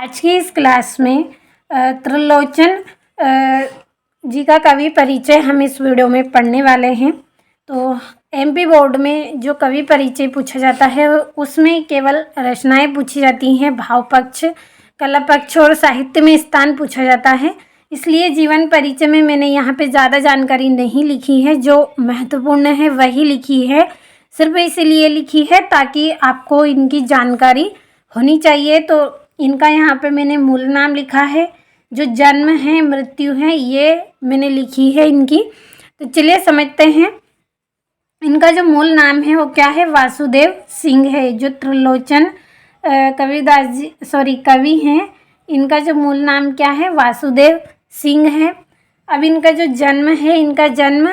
आज की इस क्लास में त्रिलोचन जी का कवि परिचय हम इस वीडियो में पढ़ने वाले हैं। तो एमपी बोर्ड में जो कवि परिचय पूछा जाता है उसमें केवल रचनाएं पूछी जाती हैं, भाव पक्ष, कला पक्ष और साहित्य में स्थान पूछा जाता है। इसलिए जीवन परिचय में मैंने यहाँ पे ज़्यादा जानकारी नहीं लिखी है, जो महत्वपूर्ण है वही लिखी है। सिर्फ इसीलिए लिखी है ताकि आपको इनकी जानकारी होनी चाहिए। तो इनका यहाँ पे मैंने मूल नाम लिखा है, जो जन्म है, मृत्यु है, ये मैंने लिखी है इनकी। तो चलिए समझते हैं। इनका जो मूल नाम है वो क्या है, वासुदेव सिंह है। जो त्रिलोचन कवि हैं, इनका जो मूल नाम क्या है, वासुदेव सिंह है। अब इनका जो जन्म है, इनका जन्म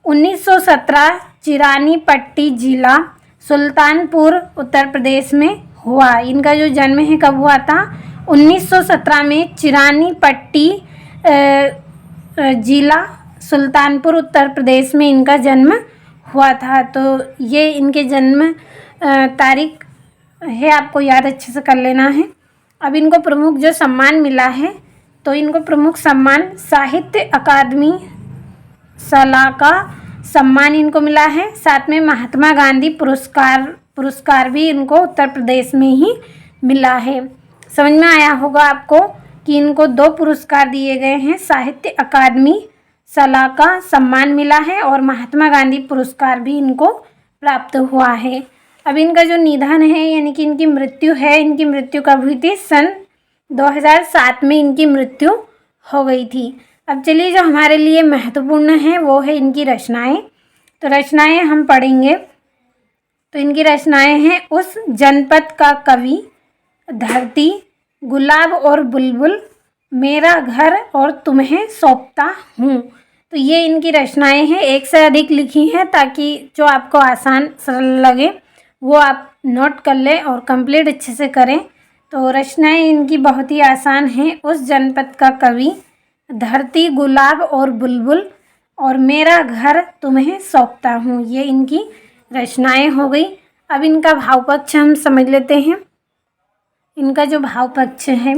1917 चिरानी पट्टी जिला सुल्तानपुर उत्तर प्रदेश में हुआ। इनका जो जन्म है कब हुआ था, 1917 में चिरानी पट्टी जिला सुल्तानपुर उत्तर प्रदेश में इनका जन्म हुआ था। तो ये इनके जन्म तारीख है, आपको याद अच्छे से कर लेना है। अब इनको प्रमुख जो सम्मान मिला है, तो इनको प्रमुख सम्मान साहित्य अकादमी सलाका सम्मान इनको मिला है। साथ में महात्मा गांधी पुरस्कार भी इनको उत्तर प्रदेश में ही मिला है। समझ में आया होगा आपको कि इनको 2 पुरस्कार दिए गए हैं, साहित्य अकादमी सलाका सम्मान मिला है और महात्मा गांधी पुरस्कार भी इनको प्राप्त हुआ है। अब इनका जो निधन है, यानी कि इनकी मृत्यु है, इनकी मृत्यु कब हुई थी, सन 2007 में इनकी मृत्यु हो गई थी। अब चलिए, जो हमारे लिए महत्वपूर्ण है वो है इनकी रचनाएं। तो रचनाएं हम पढ़ेंगे। तो इनकी रचनाएं हैं, उस जनपद का कवि, धरती, गुलाब और बुलबुल, मेरा घर और तुम्हें सौंपता हूँ। तो ये इनकी रचनाएं हैं। एक से अधिक लिखी हैं ताकि जो आपको आसान सरल लगे वो आप नोट कर लें और कंप्लीट अच्छे से करें। तो रचनाएं इनकी बहुत ही आसान हैं। उस जनपद का कवि, धरती, गुलाब और बुलबुल और मेरा घर तुम्हें सौंपता हूँ, ये इनकी रचनाएं हो गई। अब इनका भाव पक्ष हम समझ लेते हैं। इनका जो भाव पक्ष है,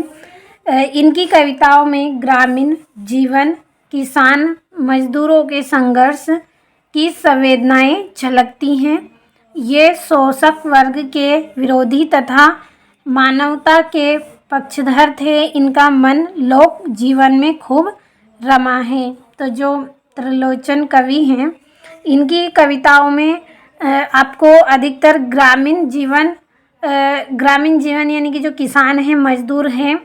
इनकी कविताओं में ग्रामीण जीवन, किसान मजदूरों के संघर्ष की संवेदनाएं झलकती हैं। ये शोषक वर्ग के विरोधी तथा मानवता के पक्षधर थे। इनका मन लोक जीवन में खूब रमा है। तो जो त्रिलोचन कवि हैं, इनकी कविताओं में आपको अधिकतर ग्रामीण जीवन यानी कि जो किसान हैं, मजदूर हैं,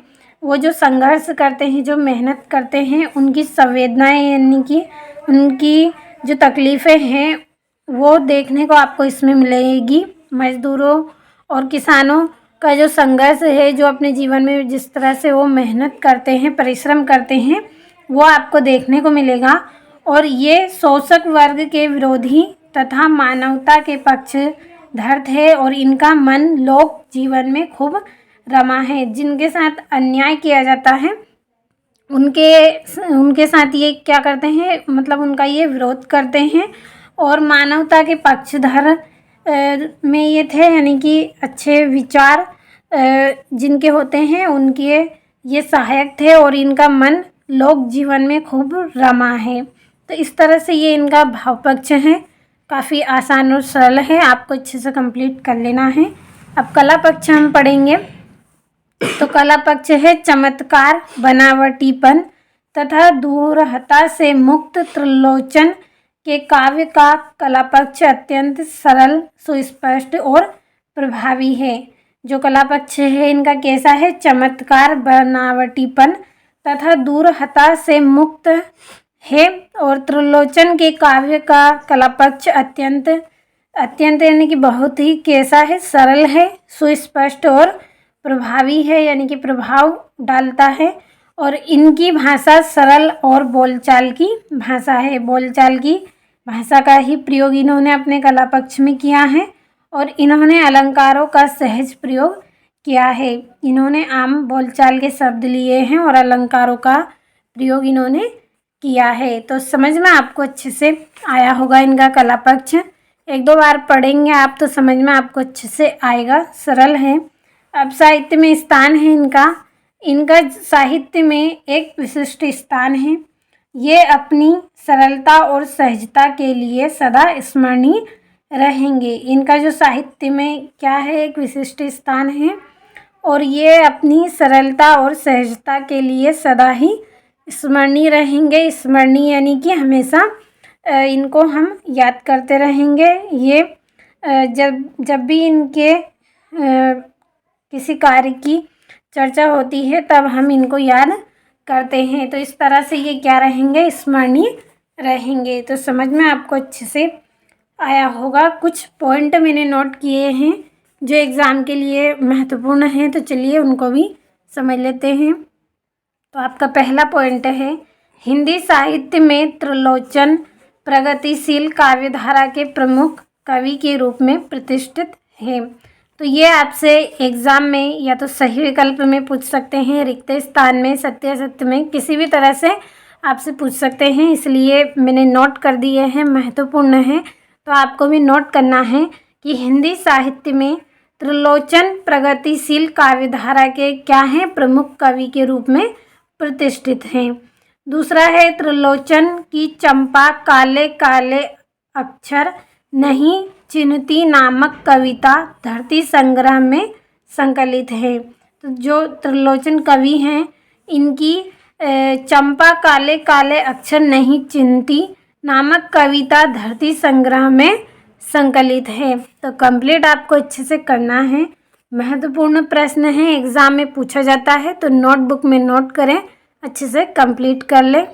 वो जो संघर्ष करते हैं, जो मेहनत करते हैं, उनकी संवेदनाएं यानी कि उनकी जो तकलीफ़ें हैं वो देखने को आपको इसमें मिलेगी। मजदूरों और किसानों का जो संघर्ष है, जो अपने जीवन में जिस तरह से वो मेहनत करते हैं, परिश्रम करते हैं, वो आपको देखने को मिलेगा। और ये शोषक वर्ग के विरोधी तथा मानवता के पक्षधर थे और इनका मन लोक जीवन में खूब रमा है। जिनके साथ अन्याय किया जाता है उनके साथ ये क्या करते हैं, मतलब उनका ये विरोध करते हैं। और मानवता के पक्षधर में ये थे, यानी कि अच्छे विचार जिनके होते हैं उनके ये सहायक थे और इनका मन लोक जीवन में खूब रमा है। तो इस तरह से ये इनका भाव पक्ष है, काफ़ी आसान और सरल है, आपको अच्छे से कंप्लीट कर लेना है। अब कला पक्ष हम पढ़ेंगे। तो कला पक्ष है, चमत्कार, बनावटीपन तथा दूरहता से मुक्त त्रिलोचन के काव्य का कला पक्ष अत्यंत सरल, सुस्पष्ट और प्रभावी है। जो कला पक्ष है इनका कैसा है, चमत्कार, बनावटीपन तथा दूरहता से मुक्त है। और त्रिलोचन के काव्य का कला पक्ष अत्यंत यानी कि बहुत ही कैसा है, सरल है, सुस्पष्ट और प्रभावी है, यानी कि प्रभाव डालता है। और इनकी भाषा सरल और बोलचाल की भाषा है। बोलचाल की भाषा का ही प्रयोग इन्होंने अपने कला पक्ष में किया है। और इन्होंने अलंकारों का सहज प्रयोग किया है। इन्होंने आम बोलचाल के शब्द लिए हैं और अलंकारों का प्रयोग इन्होंने किया है। तो समझ में आपको अच्छे से आया होगा इनका कला पक्ष। 1-2 बार पढ़ेंगे आप तो समझ में आपको अच्छे से आएगा, सरल है। अब साहित्य में स्थान है इनका, इनका साहित्य में एक विशिष्ट स्थान है। ये अपनी सरलता और सहजता के लिए सदा स्मरणीय रहेंगे। इनका जो साहित्य में क्या है, एक विशिष्ट स्थान है और ये अपनी सरलता और सहजता के लिए सदा ही स्मरणीय रहेंगे। स्मरणीय यानी कि हमेशा इनको हम याद करते रहेंगे। ये जब भी इनके किसी कार्य की चर्चा होती है तब हम इनको याद करते हैं। तो इस तरह से ये क्या रहेंगे, स्मरणीय रहेंगे। तो समझ में आपको अच्छे से आया होगा। कुछ पॉइंट मैंने नोट किए हैं जो एग्ज़ाम के लिए महत्वपूर्ण हैं, तो चलिए उनको भी समझ लेते हैं। तो आपका पहला पॉइंट है, हिंदी साहित्य में त्रिलोचन प्रगतिशील काव्यधारा के प्रमुख कवि के रूप में प्रतिष्ठित है। तो ये आपसे एग्ज़ाम में या तो सही विकल्प में पूछ सकते हैं, रिक्त स्थान में, सत्यासत्य में, किसी भी तरह से आपसे पूछ सकते हैं, इसलिए मैंने नोट कर दिए हैं, महत्वपूर्ण है। तो आपको भी नोट करना है कि हिंदी साहित्य में त्रिलोचन प्रगतिशील काव्यधारा के क्या हैं, प्रमुख कवि के रूप में प्रतिष्ठित हैं। दूसरा है, त्रिलोचन की चंपा काले काले अक्षर नहीं चिन्हती नामक कविता धरती संग्रह में संकलित है। तो जो त्रिलोचन कवि हैं, इनकी चंपा काले काले अक्षर नहीं चिन्हती नामक कविता धरती संग्रह में संकलित है। तो कंप्लीट आपको अच्छे से करना है। महत्वपूर्ण प्रश्न है, एग्ज़ाम में पूछा जाता है, तो नोटबुक में नोट करें, अच्छे से कंप्लीट कर लें।